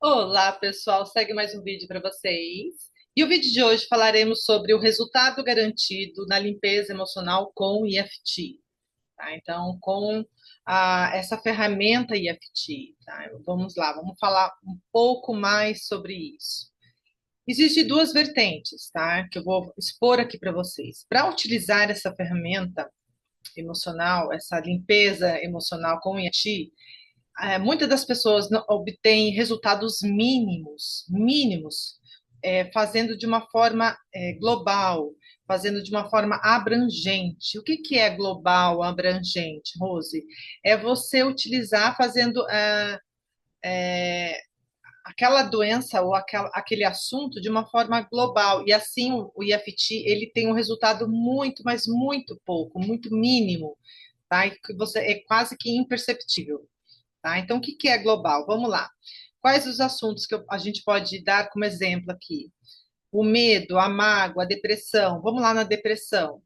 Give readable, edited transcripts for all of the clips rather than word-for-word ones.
Olá, pessoal. Segue mais um vídeo para vocês. E o vídeo de hoje falaremos sobre o resultado garantido na limpeza emocional com EFT. Tá? Então, com essa ferramenta EFT. Tá? Vamos lá, vamos falar um pouco mais sobre isso. Existem duas vertentes, tá? Que eu vou expor aqui para vocês. Para utilizar essa ferramenta emocional, essa limpeza emocional com EFT, muitas das pessoas não, obtêm resultados mínimos, fazendo de uma forma global, fazendo de uma forma abrangente. O que, que é global, abrangente, Rose? É você utilizar fazendo aquela doença ou aquele assunto de uma forma global. E assim o IFT ele tem um resultado muito, mas muito pouco, muito mínimo, tá? E que você é quase que imperceptível. Tá? Então, o que que é global? Vamos lá. Quais os assuntos que a gente pode dar como exemplo aqui? O medo, a mágoa, a depressão. Vamos lá na depressão.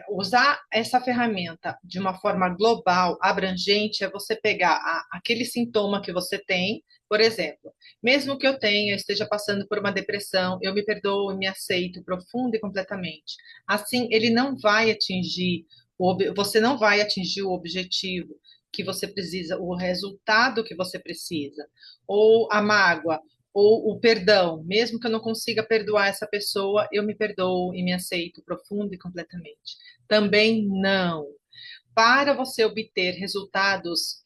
Usar essa ferramenta de uma forma global, abrangente, é você pegar aquele sintoma que você tem, por exemplo, mesmo que eu tenha, esteja passando por uma depressão, eu me perdoo e me aceito profunda e completamente. Assim, ele não vai atingir, você não vai atingir o objetivo que você precisa, o resultado que você precisa, ou a mágoa, ou o perdão, mesmo que eu não consiga perdoar essa pessoa, eu me perdoo e me aceito profundo e completamente. Também não. Para você obter resultados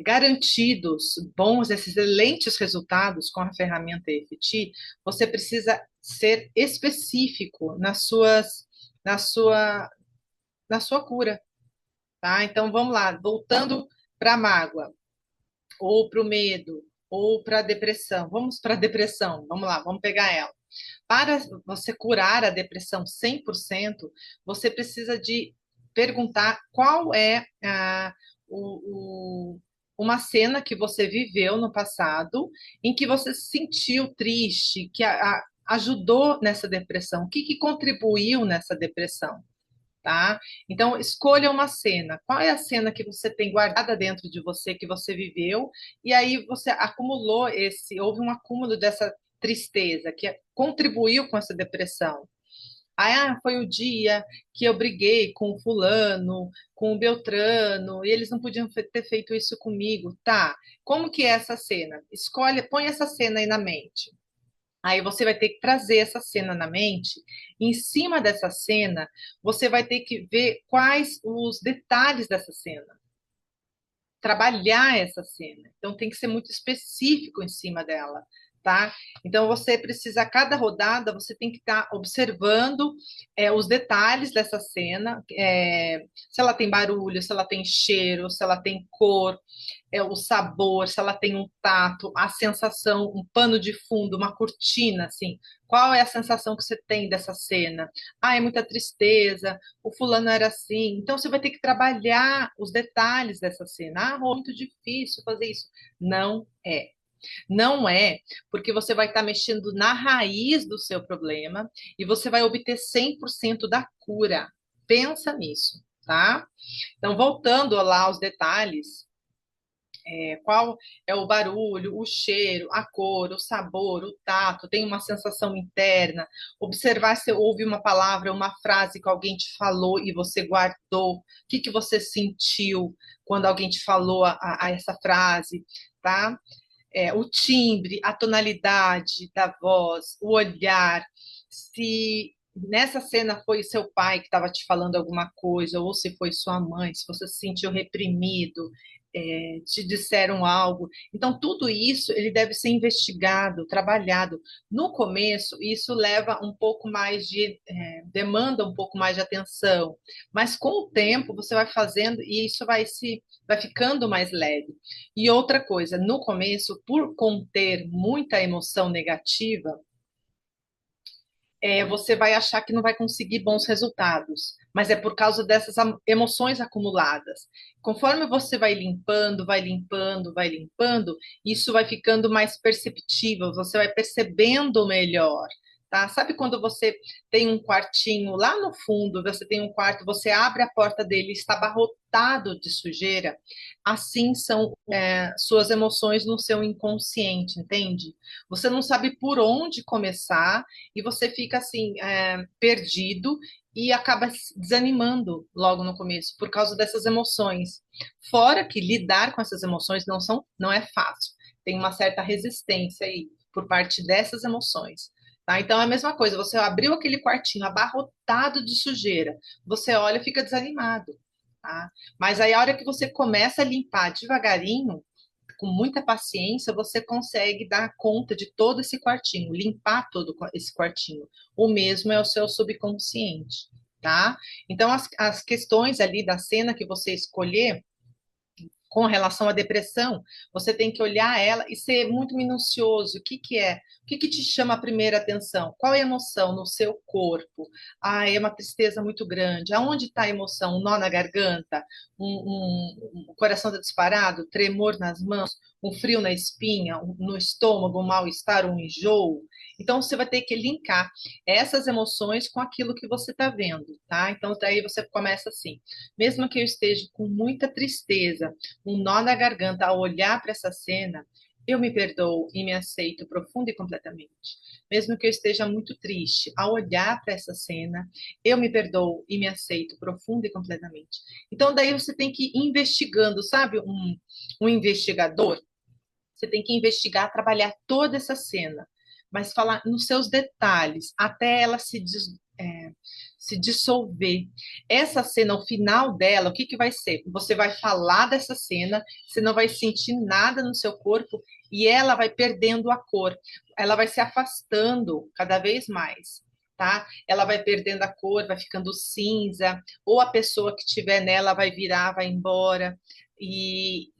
garantidos, bons, excelentes resultados com a ferramenta EFT, você precisa ser específico na sua, na sua cura, tá? Então vamos lá, voltando para a mágoa ou para o medo, ou para a depressão. Vamos para a depressão, vamos lá, vamos pegar ela. Para você curar a depressão 100%, você precisa de perguntar qual é o, uma cena que você viveu no passado em que você se sentiu triste, que ajudou nessa depressão, o que, que contribuiu nessa depressão. Tá? Então, escolha uma cena. Qual é a cena que você tem guardada dentro de você, que você viveu, e aí você acumulou houve um acúmulo dessa tristeza que contribuiu com essa depressão. Foi o dia que eu briguei com o fulano, com o Beltrano, e eles não podiam ter feito isso comigo. Tá, como que é essa cena? Escolhe, põe essa cena aí na mente. Aí você vai ter que trazer essa cena na mente. Em cima dessa cena, você vai ter que ver quais os detalhes dessa cena, trabalhar essa cena. Então tem que ser muito específico em cima dela, tá? Então você precisa, a cada rodada, você tem que estar observando os detalhes dessa cena, se ela tem barulho, se ela tem cheiro, se ela tem cor, o sabor, se ela tem um tato, a sensação, um pano de fundo, uma cortina, assim. Qual é a sensação que você tem dessa cena? É muita tristeza, o fulano era assim. Então você vai ter que trabalhar os detalhes dessa cena. Muito difícil fazer isso. Não é. Não é, porque você vai estar mexendo na raiz do seu problema e você vai obter 100% da cura. Pensa nisso, tá? Então, voltando lá aos detalhes, qual é o barulho, o cheiro, a cor, o sabor, o tato, tem uma sensação interna, observar se ouve uma palavra, uma frase que alguém te falou e você guardou, o que, que você sentiu quando alguém te falou a essa frase, tá? O timbre, a tonalidade da voz, o olhar, se nessa cena foi seu pai que estava te falando alguma coisa, ou se foi sua mãe, se você se sentiu reprimido, te disseram algo. Então, tudo isso ele deve ser investigado, trabalhado. No começo, isso leva um pouco mais demanda um pouco mais de atenção, mas com o tempo você vai fazendo e isso vai ficando mais leve. E outra coisa, no começo, por conter muita emoção negativa, você vai achar que não vai conseguir bons resultados, mas é por causa dessas emoções acumuladas. Conforme você vai limpando, vai limpando, isso vai ficando mais perceptível, você vai percebendo melhor. tá? Sabe quando você tem um quartinho lá no fundo, você tem um quarto, você abre a porta dele, está abarrotado de sujeira? Assim são suas emoções no seu inconsciente, entende? Você não sabe por onde começar e você fica assim, perdido e acaba se desanimando logo no começo por causa dessas emoções. Fora que lidar com essas emoções não é fácil. Tem uma certa resistência aí por parte dessas emoções. Tá? Então é a mesma coisa, você abriu aquele quartinho abarrotado de sujeira, você olha e fica desanimado. Tá? Mas aí a hora que você começa a limpar devagarinho, com muita paciência, você consegue dar conta de todo esse quartinho, limpar todo esse quartinho. O mesmo é o seu subconsciente, tá? Então, as questões ali da cena que você escolher, com relação à depressão, você tem que olhar ela e ser muito minucioso. O que que é? O que que te chama a primeira atenção? Qual é a emoção no seu corpo? Ah, é uma tristeza muito grande. Aonde está a emoção? Um nó na garganta? O coração está disparado? Tremor nas mãos? Um frio na espinha? No estômago? Um mal-estar? Um enjoo? Então, você vai ter que linkar essas emoções com aquilo que você está vendo, tá? Então, daí você começa assim. Mesmo que eu esteja com muita tristeza, um nó na garganta ao olhar para essa cena, eu me perdoo e me aceito profunda e completamente. Mesmo que eu esteja muito triste, ao olhar para essa cena, eu me perdoo e me aceito profunda e completamente. Então, daí você tem que ir investigando, sabe? Um investigador, você tem que investigar, trabalhar toda essa cena, mas falar nos seus detalhes, até ela se dissolver. Essa cena, o final dela, o que que vai ser? Você vai falar dessa cena, você não vai sentir nada no seu corpo e ela vai perdendo a cor, ela vai se afastando cada vez mais. Tá? Ela vai perdendo a cor, vai ficando cinza, ou a pessoa que estiver nela vai virar, vai embora. E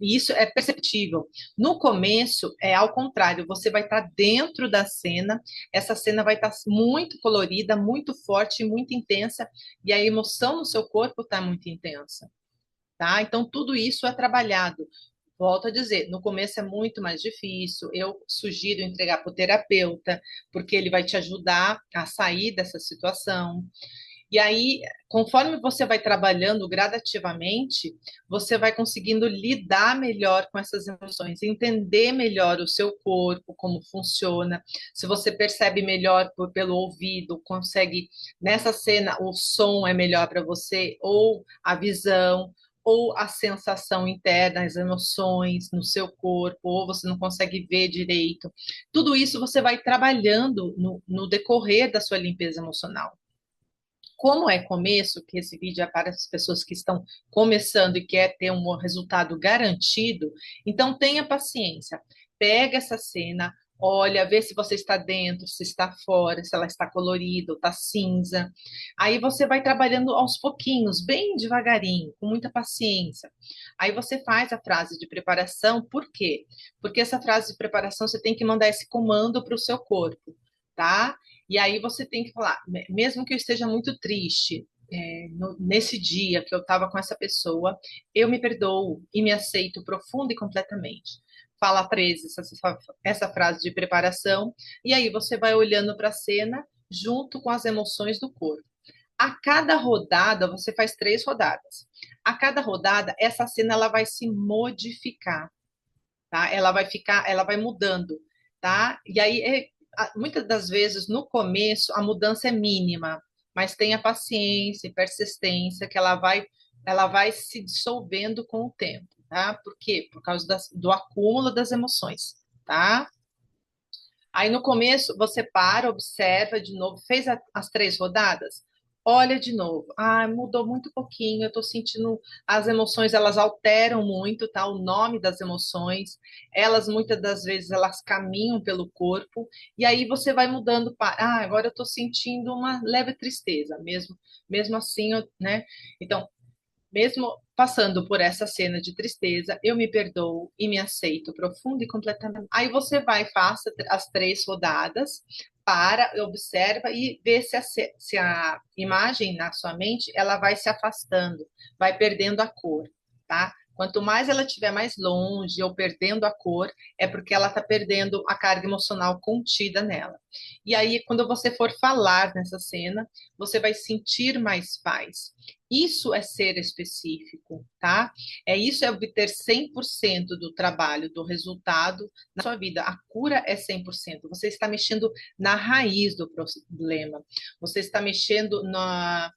isso é perceptível. No começo, é ao contrário, você vai estar dentro da cena, essa cena vai estar muito colorida, muito forte, muito intensa, e a emoção no seu corpo está muito intensa, tá? Então, tudo isso é trabalhado. Volto a dizer, no começo é muito mais difícil. Eu sugiro entregar para o terapeuta, porque ele vai te ajudar a sair dessa situação. E aí, conforme você vai trabalhando gradativamente, você vai conseguindo lidar melhor com essas emoções, entender melhor o seu corpo, como funciona. Se você percebe melhor pelo ouvido, consegue, nessa cena, o som é melhor para você, ou a visão, ou a sensação interna, as emoções no seu corpo, ou você não consegue ver direito. Tudo isso você vai trabalhando no decorrer da sua limpeza emocional. Como é começo, que esse vídeo é para as pessoas que estão começando e quer ter um resultado garantido, então tenha paciência. Pega essa cena, olha, vê se você está dentro, se está fora, se ela está colorida ou está cinza. Aí você vai trabalhando aos pouquinhos, bem devagarinho, com muita paciência. Aí você faz a frase de preparação, por quê? Porque essa frase de preparação você tem que mandar esse comando para o seu corpo, tá? E aí você tem que falar, mesmo que eu esteja muito triste, nesse dia que eu estava com essa pessoa, eu me perdoo e me aceito profunda e completamente. Fala 13, essa frase de preparação, e aí você vai olhando para a cena junto com as emoções do corpo. A cada rodada, você faz 3 rodadas. A cada rodada, essa cena ela vai se modificar, tá? Ela vai mudando, tá? E aí, muitas das vezes, no começo, a mudança é mínima, mas tenha paciência e persistência que ela vai se dissolvendo com o tempo, tá? Por quê? Por causa do acúmulo das emoções, tá? Aí no começo você para, observa de novo, fez as 3 rodadas, olha de novo. Ah, mudou muito pouquinho, eu tô sentindo as emoções, elas alteram muito, tá? O nome das emoções, elas muitas das vezes elas caminham pelo corpo, e aí você vai mudando para, agora eu tô sentindo uma leve tristeza, mesmo assim, né? Então, mesmo passando por essa cena de tristeza, eu me perdoo e me aceito profunda e completamente. Aí você vai, faça as 3 rodadas, para, observa e vê se a imagem na sua mente ela vai se afastando, vai perdendo a cor, tá? Quanto mais ela estiver mais longe ou perdendo a cor, é porque ela está perdendo a carga emocional contida nela. E aí, quando você for falar nessa cena, você vai sentir mais paz. Isso é ser específico, tá? Isso é obter 100% do trabalho, do resultado na sua vida. A cura é 100%. Você está mexendo na raiz do problema. Você está mexendo na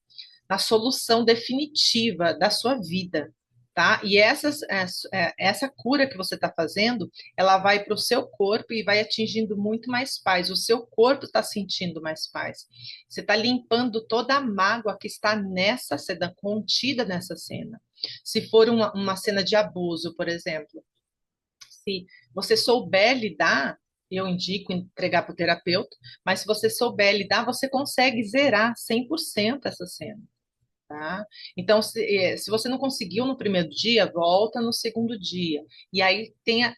solução definitiva da sua vida, tá? E essa cura que você está fazendo, ela vai para o seu corpo e vai atingindo muito mais paz. O seu corpo está sentindo mais paz. Você está limpando toda a mágoa que está nessa cena, contida nessa cena. Se for uma cena de abuso, por exemplo, se você souber lidar, eu indico entregar para o terapeuta, mas se você souber lidar, você consegue zerar 100% essa cena. Tá? Então, se você não conseguiu no primeiro dia, volta no segundo dia. E aí tenha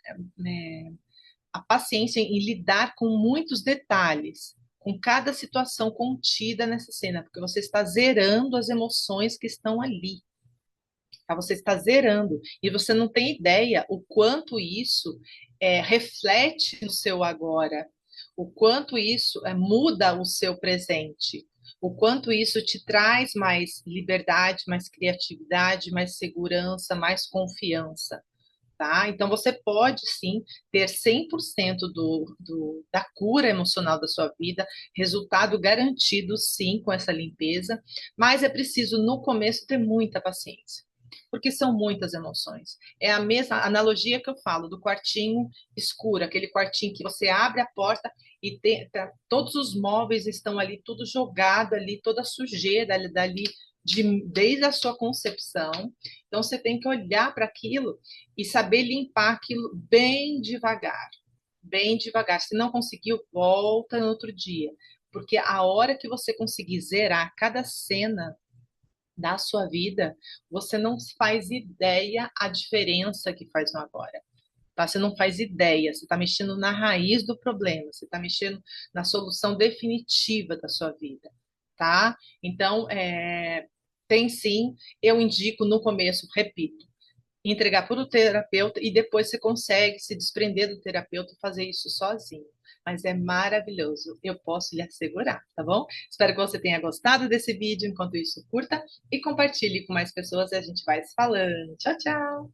a paciência em lidar com muitos detalhes, com cada situação contida nessa cena, porque você está zerando as emoções que estão ali. Tá? Você está zerando. E você não tem ideia o quanto isso reflete no seu agora, o quanto isso muda o seu presente, o quanto isso te traz mais liberdade, mais criatividade, mais segurança, mais confiança. Tá? Então, você pode sim ter 100% da cura emocional da sua vida, resultado garantido sim com essa limpeza, mas é preciso no começo ter muita paciência, porque são muitas emoções. É a mesma analogia que eu falo do quartinho escuro, aquele quartinho que você abre a porta e todos os móveis estão ali, tudo jogado ali, toda a sujeira dali, desde a sua concepção. Então, você tem que olhar para aquilo e saber limpar aquilo bem devagar. Bem devagar. Se não conseguiu, volta no outro dia. Porque a hora que você conseguir zerar cada cena da sua vida, você não faz ideia a diferença que faz no agora. Tá? Você não faz ideia, você está mexendo na raiz do problema, você está mexendo na solução definitiva da sua vida, tá? Então, tem sim, eu indico no começo, repito, entregar para o terapeuta e depois você consegue se desprender do terapeuta e fazer isso sozinho. Mas é maravilhoso, eu posso lhe assegurar, tá bom? Espero que você tenha gostado desse vídeo. Enquanto isso, curta e compartilhe com mais pessoas e a gente vai se falando. Tchau, tchau!